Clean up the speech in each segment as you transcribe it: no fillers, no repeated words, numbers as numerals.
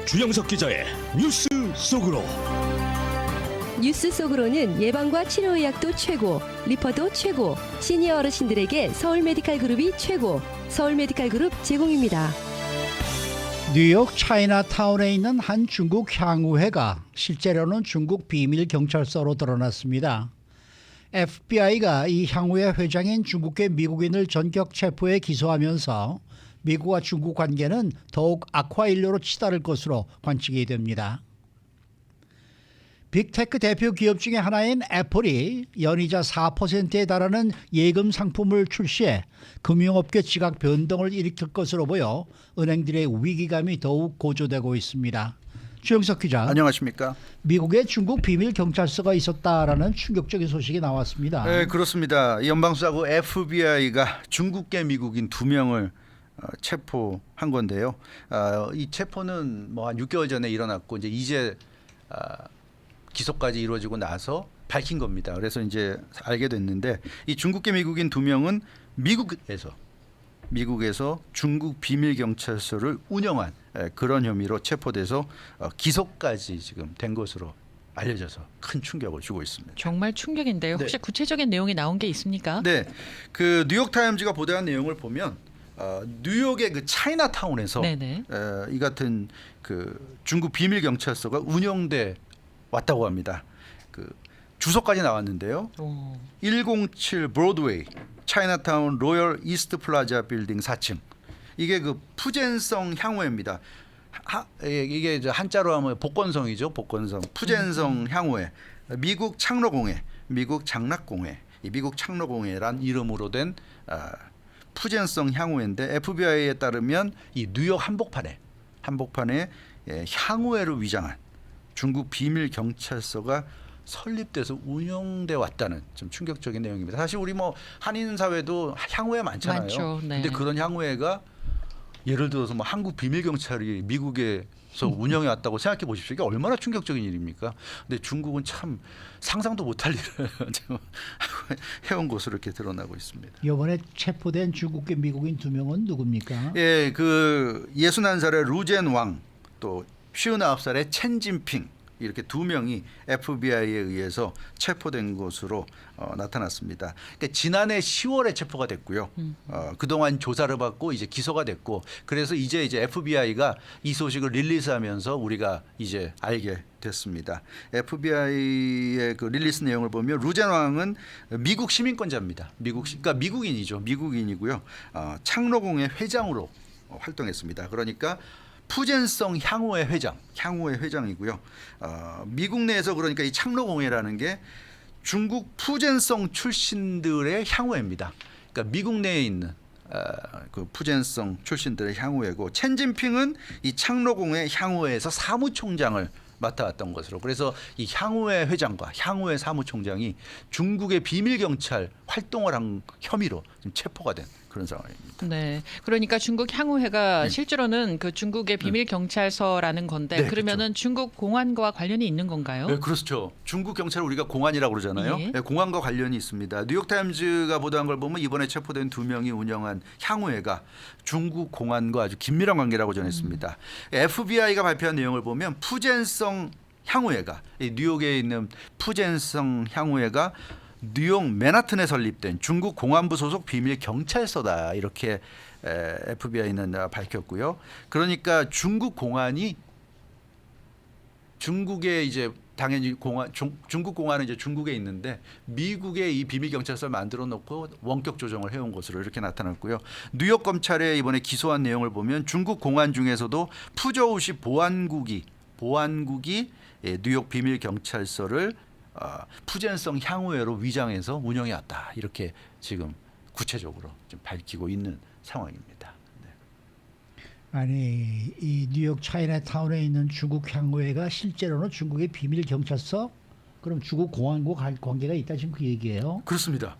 주영석 기자의 뉴스 속으로. 뉴스 속으로는 예방과 치료의학도 최고, 리퍼도 최고, 시니어 어르신들에게 서울 메디칼 그룹이 최고, 서울 메디칼 그룹 제공입니다. 뉴욕 차이나타운에 있는 한 중국 향후회가 실제로는 중국 비밀 경찰서로 드러났습니다. FBI가 이 향후회 회장인 중국계 미국인을 전격 체포해 기소하면서 미국과 중국 관계는 더욱 악화일로로 치달을 것으로 관측이 됩니다. 빅테크 대표 기업 중에 하나인 애플이 연이자 4%에 달하는 예금 상품을 출시해 금융업계 지각 변동을 일으킬 것으로 보여 은행들의 위기감이 더욱 고조되고 있습니다. 주영석 기자. 안녕하십니까. 미국에 중국 비밀 경찰서가 있었다라는 충격적인 소식이 나왔습니다. 네, 그렇습니다. 연방수사국 FBI가 중국계 미국인 2명을 체포한 건데요. 이 체포는 뭐 한 6개월 전에 일어났고 이제 기소까지 이루어지고 나서 밝힌 겁니다. 그래서 이제 알게 됐는데 이 중국계 미국인 2명은 미국에서 중국 비밀 경찰서를 운영한 그런 혐의로 체포돼서 기소까지 지금 된 것으로 알려져서 큰 충격을 주고 있습니다. 정말 충격인데요. 혹시 네. 구체적인 내용이 나온 게 있습니까? 네, 그 뉴욕 타임즈가 보도한 내용을 보면 뉴욕의 그 차이나타운에서 이 같은 그 중국 비밀 경찰서가 운영돼 왔다고 합니다. 그 주소까지 나왔는데요. 107 브로드웨이 차이나타운 로열 이스트 플라자 빌딩 4층. 이게 그 푸젠성 향후회입니다. 이게 이제 한자로 하면 복건성이죠. 복건성. 푸젠성 향후회. 미국 창로공회, 미국 장락공회, 이 미국 창로공회란 이름으로 된 푸젠성 향후회인데 FBI에 따르면 이 뉴욕 한복판에 향후회로 위장한 중국 비밀 경찰서가 설립돼서 운영돼 왔다는 좀 충격적인 내용입니다. 사실 우리 뭐 한인 사회도 향후회 많잖아요. 많죠. 네. 근데 그런 향후회가 예를 들어서 뭐 한국 비밀 경찰이 미국에서 운영해 왔다고 생각해 보십시오. 이게 얼마나 충격적인 일입니까? 근데 중국은 참 상상도 못할 일을 해온 것으로 이렇게 드러나고 있습니다. 이번에 체포된 중국계 미국인 2명은 누굽니까? 예, 그 61살의 루젠 왕, 또 59살의 첸진핑, 이렇게 2명이 FBI에 의해서 체포된 것으로 나타났습니다. 그러니까 지난해 10월에 체포가 됐고요. 그동안 조사를 받고 이제 기소가 됐고, 그래서 이제 FBI가 이 소식을 릴리스하면서 우리가 이제 알게 됐습니다. FBI의 그 릴리스 내용을 보면 루젠 왕은 미국 시민권자입니다. 그러니까 미국인이고요. 창로공회 회장으로 활동했습니다. 그러니까 푸젠성 향후회 회장이고요. 미국 내에서 그러니까 이 창로공회라는 게 중국 푸젠성 출신들의 향후회입니다. 그러니까 미국 내에 있는 그 푸젠성 출신들의 향후회고, 첸진핑은 이 창로공회 향후회에서 사무총장을 맡아왔던 것으로, 그래서 이 향후회 회장과 향후회 사무총장이 중국의 비밀 경찰 활동을 한 혐의로 지금 체포가 된 그런 상황입니다. 네, 그러니까 중국 향후회가 실제로는 그 중국의 비밀 경찰서라는 건데, 네, 그러면은 그렇죠. 중국 공안과 관련이 있는 건가요? 네, 그렇죠. 중국 경찰을 우리가 공안이라고 그러잖아요. 예. 네, 공안과 관련이 있습니다. 뉴욕 타임즈가 보도한 걸 보면 이번에 체포된 2명이 운영한 향후회가 중국 공안과 아주 긴밀한 관계라고 전했습니다. FBI가 발표한 내용을 보면 푸젠성 향후회가, 이 뉴욕에 있는 푸젠성 향후회가 뉴욕 맨하튼에 설립된 중국 공안부 소속 비밀 경찰서다, 이렇게 FBI는 밝혔고요. 그러니까 중국 공안이 중국에 이제 당연히 중국 공안은 이제 중국에 있는데 미국의 이 비밀 경찰서를 만들어 놓고 원격 조정을 해온 것으로 이렇게 나타났고요. 뉴욕 검찰에 이번에 기소한 내용을 보면 중국 공안 중에서도 푸저우시 보안국이 뉴욕 비밀 경찰서를 푸젠성 향후회로 위장해서 운영해 왔다, 이렇게 지금 구체적으로 좀 밝히고 있는 상황입니다. 네. 아니, 이 뉴욕 차이나타운에 있는 중국 향후회가 실제로는 중국의 비밀 경찰서? 그럼 중국 공안과 관계가 있다, 지금 그 얘기예요? 그렇습니다.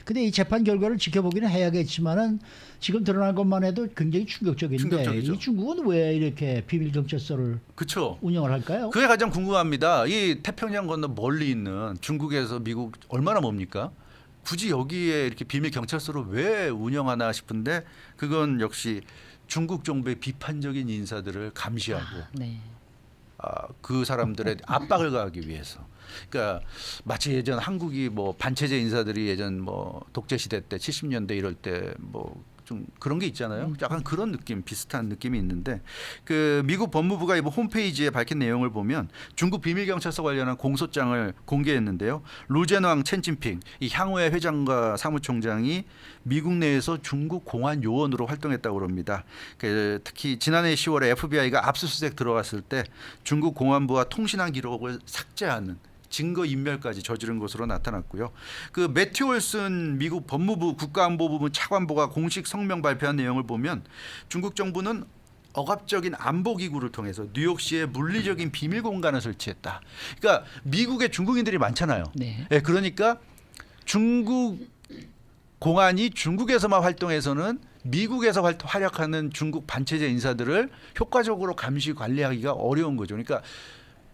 근데 이 재판 결과를 지켜보기는 해야겠지만은 지금 드러난 것만 해도 굉장히 충격적인데, 충격적이죠. 이 중국은 왜 이렇게 비밀 경찰서를 그렇죠. 운영을 할까요? 그게 가장 궁금합니다. 이 태평양 건너 멀리 있는 중국에서 미국 얼마나 멉니까? 굳이 여기에 이렇게 비밀 경찰서를 왜 운영하나 싶은데 그건 역시 중국 정부의 비판적인 인사들을 감시하고 네. 그 사람들의 압박을 가하기 위해서. 그러니까 마치 예전 한국이 뭐 반체제 인사들이 예전 뭐 독재 시대 때 70년대 이럴 때 뭐 좀 그런 게 있잖아요. 약간 그런 느낌 비슷한 느낌이 있는데 그 미국 법무부가 이번 홈페이지에 밝힌 내용을 보면 중국 비밀 경찰서 관련한 공소장을 공개했는데요. 루젠왕 첸진핑 이 향후회 회장과 사무총장이 미국 내에서 중국 공안 요원으로 활동했다고 합니다. 특히 지난해 10월에 FBI가 압수수색 들어갔을 때 중국 공안부와 통신한 기록을 삭제하는 증거 인멸까지 저지른 것으로 나타났고요. 그 매튜 올슨 미국 법무부 국가안보부문 차관보가 공식 성명 발표한 내용을 보면 중국 정부는 억압적인 안보기구를 통해서 뉴욕시에 물리적인 비밀 공간을 설치했다. 그러니까 미국에 중국인들이 많잖아요. 네. 네, 그러니까 중국 공안이 중국에서만 활동해서는 미국에서 활약하는 중국 반체제 인사들을 효과적으로 감시 관리하기가 어려운 거죠. 그러니까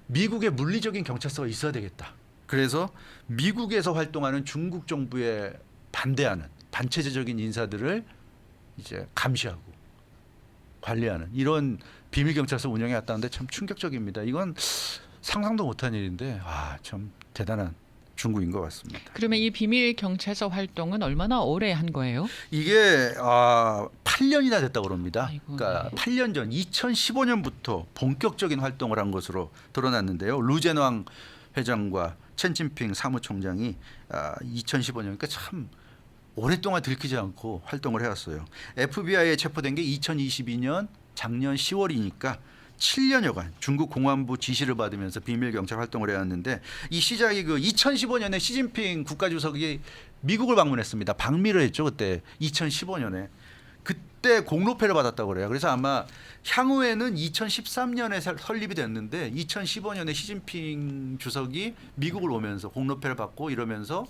미국의 물리적인 경찰서가 있어야 되겠다. 그래서 미국에서 활동하는 중국 정부에 반대하는 반체제적인 인사들을 이제 감시하고 관리하는 이런 비밀 경찰서 운영해 왔다는데 참 충격적입니다. 이건 상상도 못한 일인데 참 대단한 중국인 것 같습니다. 그러면 이 비밀 경찰서 활동은 얼마나 오래 한 거예요? 이게 8년이나 됐다고 합니다. 아이고, 그러니까 네. 8년 전 2015년부터 본격적인 활동을 한 것으로 드러났는데요. 루젠왕 회장과 첸진핑 사무총장이 2015년이니까 참 오랫동안 들키지 않고 활동을 해왔어요. FBI에 체포된 게 2022년 작년 10월이니까 7년여간 중국 공안부 지시를 받으면서 비밀 경찰 활동을 해왔는데 이 시작이 그 2015년에 시진핑 국가주석이 미국을 방문했습니다. 방미를 했죠 그때 2015년에. 그때 공로패를 받았다고 그래요. 그래서 아마 향후에는 2013년에 설립이 됐는데 2015년에 시진핑 주석이 미국을 오면서 공로패를 받고 이러면서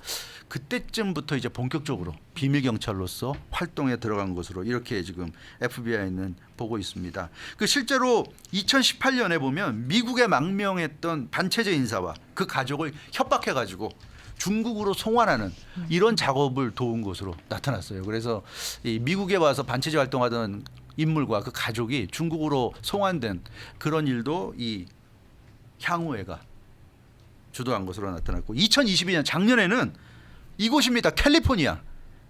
그때쯤부터 이제 본격적으로 비밀 경찰로서 활동에 들어간 것으로 이렇게 지금 FBI는 보고 있습니다. 그 실제로 2018년에 보면 미국에 망명했던 반체제 인사와 그 가족을 협박해 가지고 중국으로 송환하는 이런 작업을 도운 것으로 나타났어요. 그래서 이 미국에 와서 반체제 활동하던 인물과 그 가족이 중국으로 송환된 그런 일도 이 향후회가 주도한 것으로 나타났고 2022년 작년에는 이곳입니다.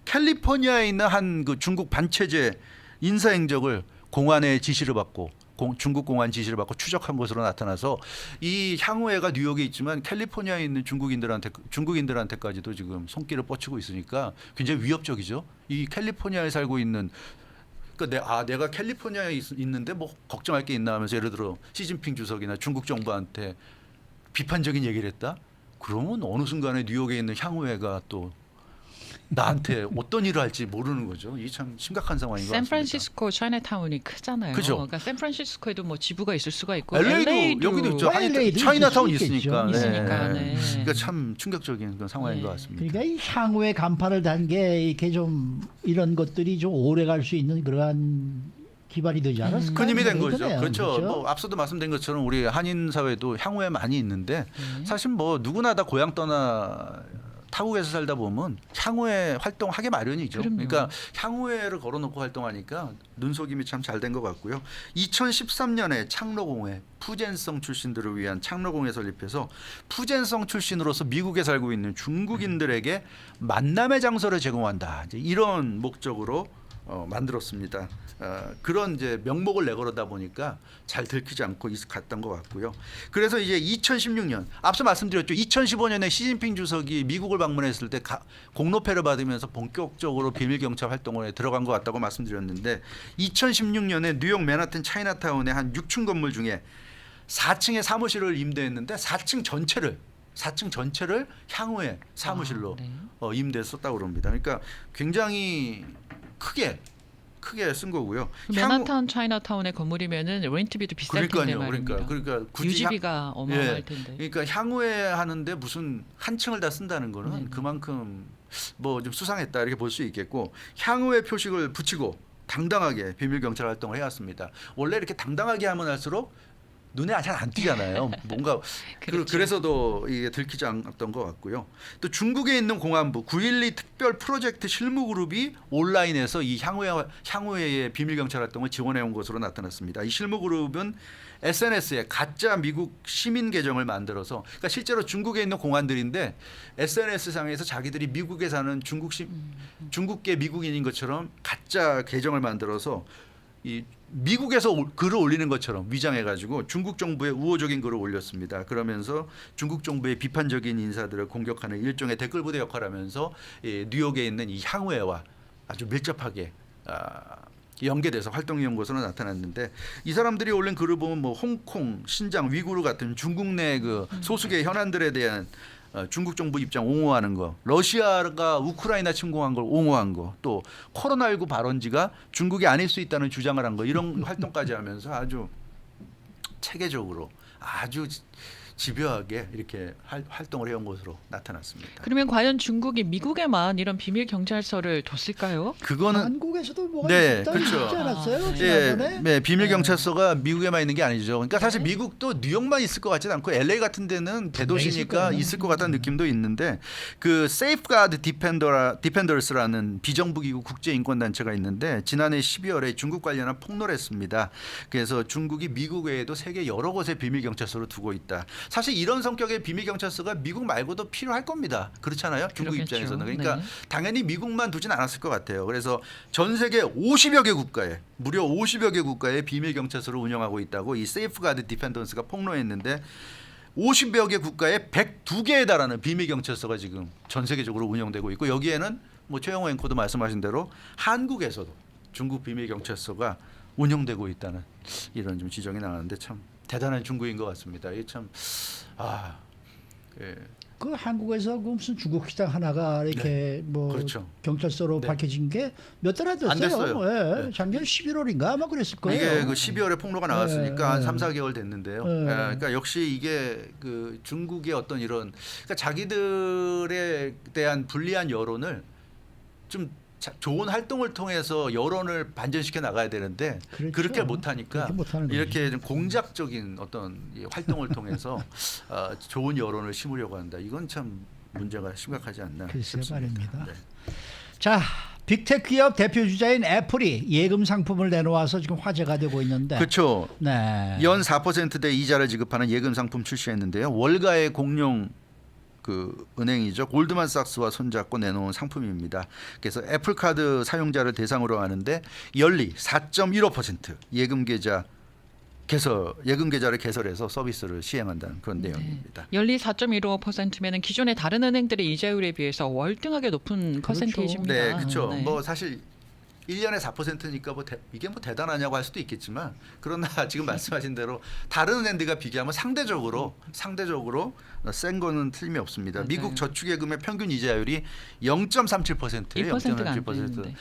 캘리포니아에 있는 한 그 중국 반체제 인사 행적을 공안의 지시를 받고 중국 공안 지시를 받고 추적한 것으로 나타나서 이 향후회가 뉴욕에 있지만 캘리포니아에 있는 중국인들한테까지도 지금 손길을 뻗치고 있으니까 굉장히 위협적이죠. 이 캘리포니아에 살고 있는 그러니까 내가 캘리포니아에 있는데 뭐 걱정할 게 있나 하면서 예를 들어 시진핑 주석이나 중국 정부한테 비판적인 얘기를 했다. 그러면 어느 순간에 뉴욕에 있는 향후회가 또 나한테 어떤 일을 할지 모르는 거죠. 이게 참 심각한 상황인 것 같습니다. 샌프란시스코 차이나타운이 크잖아요. 그죠. 그러니까 샌프란시스코에도 뭐 지부가 있을 수가 있고 LA도 여기도 있죠. LA도 차이나타운 있을 수 있으니까. 있겠죠. 있으니까, 네. 그러니까 참 충격적인 그런 상황인 네. 것 같습니다. 그러니까 이 향후에 간판을 단 게 이렇게 좀 이런 것들이 좀 오래 갈 수 있는 그러한 기반이 되지 않았을까? 큰 힘이 된 거죠. 그러네요. 그렇죠. 뭐 앞서도 말씀드린 것처럼 우리 한인 사회도 향후에 많이 있는데 사실 뭐 누구나 다 고향 떠나 타국에서 살다 보면 향후회 활동하기 마련이죠. 그럼요. 그러니까 향후회를 걸어놓고 활동하니까 눈속임이 참 잘 된 것 같고요. 2013년에 창로공회 푸젠성 출신들을 위한 창로공회 설립해서 푸젠성 출신으로서 미국에 살고 있는 중국인들에게 만남의 장소를 제공한다. 이제 이런 목적으로 만들었습니다. 그런 이제 명목을 내걸어다 보니까 잘 들키지 않고 갔던 것 같고요. 그래서 이제 2016년 앞서 말씀드렸죠. 2015년에 시진핑 주석이 미국을 방문했을 때 공로패를 받으면서 본격적으로 비밀 경찰 활동에 들어간 것 같다고 말씀드렸는데 2016년에 뉴욕 맨하튼 차이나타운의 한 6층 건물 중에 4층의 사무실을 임대했는데 4층 전체를 향후에 사무실로 네. 임대했었다고 그럽니다. 그러니까 굉장히 크게 쓴 거고요. 맨하탄 차이나타운의 건물이면은 렌트비도 비쌀 텐데 말입니다. 그러니까 굳이 유지비가 어마어마할 텐데. 그러니까 향후에 하는데 무슨 한 층을 다 쓴다는 거는 네. 그만큼 뭐 좀 수상했다 이렇게 볼 수 있겠고 향후에 표식을 붙이고 당당하게 비밀 경찰 활동을 해왔습니다. 원래 이렇게 당당하게 하면 할수록 눈에 잘 안 띄잖아요. 뭔가 그렇죠. 그래서도 이게 들키지 않았던 것 같고요. 또 중국에 있는 공안부 9.12 특별 프로젝트 실무그룹이 온라인에서 이 향후회의 비밀 경찰 활동을 지원해 온 것으로 나타났습니다. 이 실무그룹은 SNS에 가짜 미국 시민 계정을 만들어서, 그러니까 실제로 중국에 있는 공안들인데 SNS 상에서 자기들이 미국에 사는 중국계 미국인인 것처럼 가짜 계정을 만들어서 이 미국에서 글을 올리는 것처럼 위장해가지고 중국 정부에 우호적인 글을 올렸습니다. 그러면서 중국 정부의 비판적인 인사들을 공격하는 일종의 댓글 부대 역할을 하면서 뉴욕에 있는 이 향후회와 아주 밀접하게 연계돼서 활동해온 것으로 나타났는데, 이 사람들이 올린 글을 보면 뭐 홍콩, 신장, 위구르 같은 중국 내 그 소수계 현안들에 대한 중국 정부 입장 옹호하는 거, 러시아가 우크라이나 침공한 걸 옹호한 거, 또 코로나19 발원지가 중국이 아닐 수 있다는 주장을 한 거, 이런 활동까지 하면서 아주 체계적으로 아주 집요하게 이렇게 활동을 해온 것으로 나타났습니다. 그러면 과연 중국이 미국에만 이런 비밀 경찰서를 뒀을까요? 그거는 한국에서도 뭐가 네, 있었다 그렇죠. 있지 않았어요? 예, 지난번에? 네, 비밀 경찰서가 미국에만 있는 게 아니죠. 그러니까 사실 미국도 뉴욕만 있을 것 같지는 않고 LA 같은 데는 대도시니까 있을 것 같다는 느낌도 있는데, 그 Safeguard Defenders라는 비정부기구 국제인권단체가 있는데 지난해 12월에 중국 관련한 폭로를 했습니다. 그래서 중국이 미국 외에도 세계 여러 곳에 비밀 경찰서를 두고 있다. 사실 이런 성격의 비밀 경찰서가 미국 말고도 필요할 겁니다. 그렇잖아요. 중국 그렇겠죠. 입장에서는. 그러니까 네. 당연히 미국만 두진 않았을 것 같아요. 그래서 전 세계 50여 개 국가에, 무려 50여 개 국가에 비밀 경찰서를 운영하고 있다고 이 세이프가드 디펜던스가 폭로했는데, 50여 개 국가에 102개에 달하는 비밀 경찰서가 지금 전 세계적으로 운영되고 있고, 여기에는 뭐 최영호 앵커도 말씀하신 대로 한국에서도 중국 비밀 경찰서가 운영되고 있다는 이런 좀 지적이 나왔는데, 참 대단한 중국인 것 같습니다. 이게 참 예. 그 한국에서 그 무슨 중국 시장 하나가 이렇게 뭐 그렇죠. 경찰서로 네. 밝혀진 게 몇 달 안 됐어요. 안 됐어요. 예. 네. 작년 11월인가 아마 그랬을 거예요. 이게 그 12월에 폭로가 나왔으니까 한 네. 3, 4개월 됐는데요. 네. 그러니까 역시 이게 그 중국의 어떤 이런, 그러니까 자기들에 대한 불리한 여론을 좀 좋은 활동을 통해서 여론을 반전시켜 나가야 되는데, 그렇죠. 그렇게 못하니까 그렇게 못하는 거지. 이렇게 좀 공작적인 어떤 이 활동을 통해서 좋은 여론을 심으려고 한다. 이건 참 문제가 심각하지 않나 글쎄 싶습니다. 말입니다. 네. 자, 빅테크 기업 대표 주자인 애플이 예금 상품을 내놓아서 지금 화제가 되고 있는데. 그렇죠. 네. 연 4%대 이자를 지급하는 예금 상품 출시했는데요. 월가의 공룡 그 은행이죠. 골드만삭스와 손잡고 내놓은 상품입니다. 그래서 애플카드 사용자를 대상으로 하는데 연리 4.15% 예금 계좌를 개설해서 서비스를 시행한다는 그런 내용입니다. 연리 4.15%면은 기존의 다른 은행들의 이자율에 비해서 월등하게 높은 퍼센테이지입니다. 네, 그렇죠. 네. 뭐 사실 1년에 4%니까 이게 뭐 대단하냐고 할 수도 있겠지만, 그러나 지금 말씀하신 대로 다른 은행들과 비교하면 상대적으로 센 거는 틀림이 없습니다. 맞아요. 미국 저축예금의 평균 이자율이 0.37%예요. 1%가 안 되는데. 네.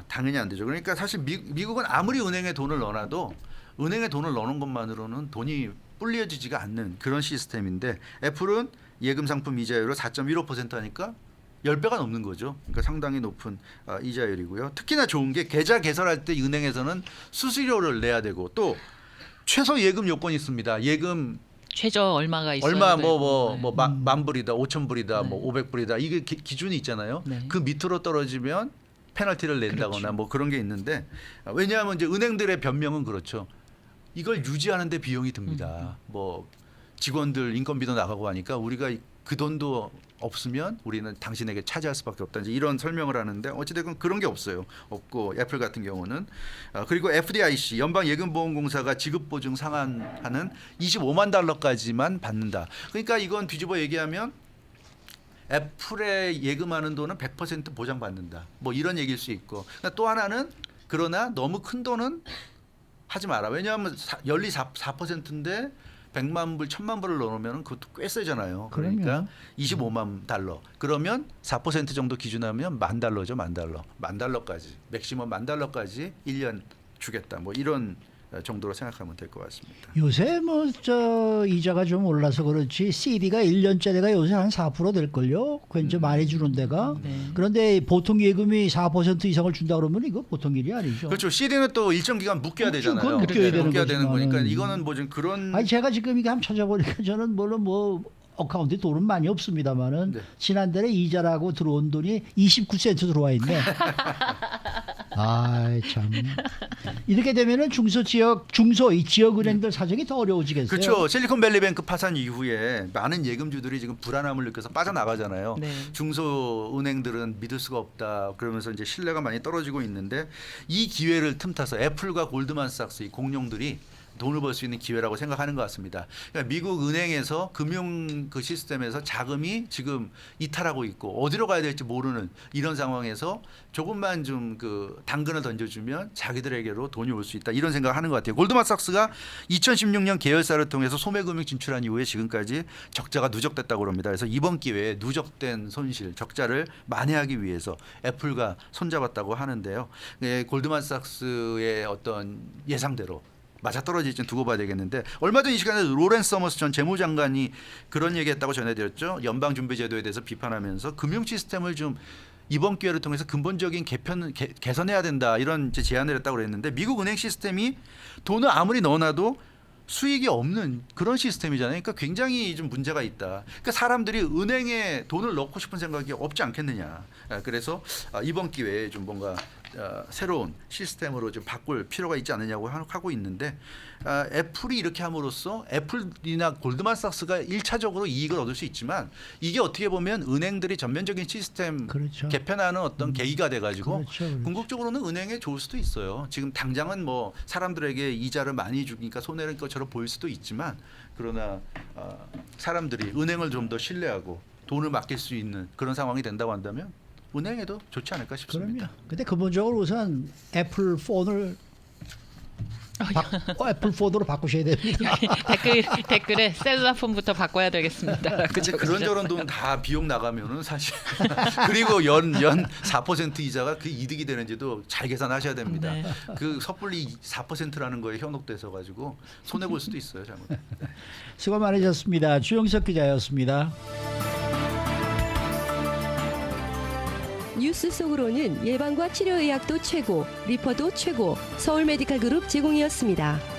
당연히 안 되죠. 그러니까 사실 미국은 아무리 은행에 돈을 넣어놔도 은행에 돈을 넣는 것만으로는 돈이 불리해지지가 않는 그런 시스템인데, 애플은 예금 상품 이자율을 4.15% 하니까 10배가 넘는 거죠. 그러니까 상당히 높은 이자율이고요. 특히나 좋은 게 계좌 개설할 때 은행에서는 수수료를 내야 되고, 또 최소 예금 요건이 있습니다. 예금 최저 얼마가 있어요? 얼마 네. 만 불이다, 5천 불이다, 네. 뭐 500불이다. 이게 기준이 있잖아요. 네. 그 밑으로 떨어지면 페널티를 낸다거나 그렇죠. 뭐 그런 게 있는데, 왜냐하면 이제 은행들의 변명은 그렇죠. 이걸 유지하는데 비용이 듭니다. 뭐 직원들 인건비도 나가고 하니까 우리가 그 돈도 없으면 우리는 당신에게 차지할 수밖에 없다. 이제 이런 설명을 하는데, 어찌됐건 그런 게 없고 애플 같은 경우는 그리고 FDIC 연방예금보험공사가 지급보증 상한하는 25만 달러까지만 받는다. 그러니까 이건 뒤집어 얘기하면 애플에 예금하는 돈은 100% 보장받는다. 뭐 이런 얘기일 수 있고, 또 하나는 그러나 너무 큰 돈은 하지 마라. 왜냐하면 연리 4%인데 100만 불, 1000만 불을 넣으면 그것도 꽤 세잖아요. 그러니까 그럼요. 25만 달러. 그러면 4% 정도 기준하면 $10,000죠, $10,000. $10,000까지. 맥시멈 $10,000까지 1년 주겠다. 뭐 이런 정도로 생각하면 될 것 같습니다. 요새 뭐 저 이자가 좀 올라서 그렇지 CD가 1년짜리가 요새 한 4%될 걸요. 굉장히 많이 주는 데가. 네. 그런데 보통 예금이 4% 이상을 준다 그러면 이거 보통 일이 아니죠. 그렇죠. CD는 또 일정 기간 묶여야 그렇죠. 되잖아요. 그건 묶여야 되는 묶여야 되는 거지만은. 거니까 이거는 뭐 좀 그런 아니 제가 지금 이게 한번 찾아보니까 저는 물론 뭐 어카운트에 돈은 많이 없습니다만은 네. 지난달에 이자라고 들어온 돈이 29센트 들어와 있네. 아 참. 이렇게 되면은 이 지역 은행들 사정이 더 어려워지겠어요. 그렇죠. 실리콘밸리뱅크 파산 이후에 많은 예금주들이 지금 불안함을 느껴서 빠져나가잖아요. 네. 중소은행들은 믿을 수가 없다. 그러면서 이제 신뢰가 많이 떨어지고 있는데 이 기회를 틈타서 애플과 골드만삭스 이 공룡들이 돈을 벌 수 있는 기회라고 생각하는 것 같습니다. 그러니까 미국 은행에서 금융 그 시스템에서 자금이 지금 이탈하고 있고 어디로 가야 될지 모르는 이런 상황에서 조금만 좀 그 당근을 던져주면 자기들에게로 돈이 올 수 있다 이런 생각을 하는 것 같아요. 골드만삭스가 2016년 계열사를 통해서 소매금융 진출한 이후에 지금까지 적자가 누적됐다고 합니다. 그래서 이번 기회에 누적된 손실 적자를 만회하기 위해서 애플과 손잡았다고 하는데요. 골드만삭스의 어떤 예상대로 맞아떨어질지는 두고 봐야 되겠는데 얼마 전 이 시간에 로렌스 서머스 전 재무장관이 그런 얘기했다고 전해드렸죠. 연방준비제도에 대해서 비판하면서 금융 시스템을 좀 이번 기회를 통해서 근본적인 개선해야 된다 이런 이제 제안을 했다고 그랬는데 미국 은행 시스템이 돈을 아무리 넣어놔도 수익이 없는 그런 시스템이잖아요. 그러니까 굉장히 좀 문제가 있다. 그러니까 사람들이 은행에 돈을 넣고 싶은 생각이 없지 않겠느냐. 그래서 이번 기회에 좀 뭔가 새로운 시스템으로 좀 바꿀 필요가 있지 않느냐고 하고 있는데 애플이 이렇게 함으로써 애플이나 골드만삭스가 1차적으로 이익을 얻을 수 있지만 이게 어떻게 보면 은행들이 전면적인 시스템 그렇죠. 개편하는 어떤 계기가 돼가지고 그렇죠. 궁극적으로는 은행에 좋을 수도 있어요. 지금 당장은 뭐 사람들에게 이자를 많이 주니까 손해를 것처럼 보일 수도 있지만 그러나 사람들이 은행을 좀 더 신뢰하고 돈을 맡길 수 있는 그런 상황이 된다고 한다면 은행에도 좋지 않을까 싶습니다. 그럼요. 근데 근본적으로 우선 애플 폰을 애플 폰으로 바꾸셔야 됩니다. 댓글에 셀러폰부터 바꿔야 되겠습니다. 근데 그런저런 돈 다 비용 나가면은 사실 그리고 연 4% 이자가 그 이득이 되는지도 잘 계산하셔야 됩니다. 네. 그 섣불리 4%라는 거에 현혹돼서 가지고 손해 볼 수도 있어요, 잘못. 수고 많으셨습니다. 주영석 기자였습니다. 뉴스 속으로는 예방과 치료 의학도 최고, 리퍼도 최고, 서울 메디칼 그룹 제공이었습니다.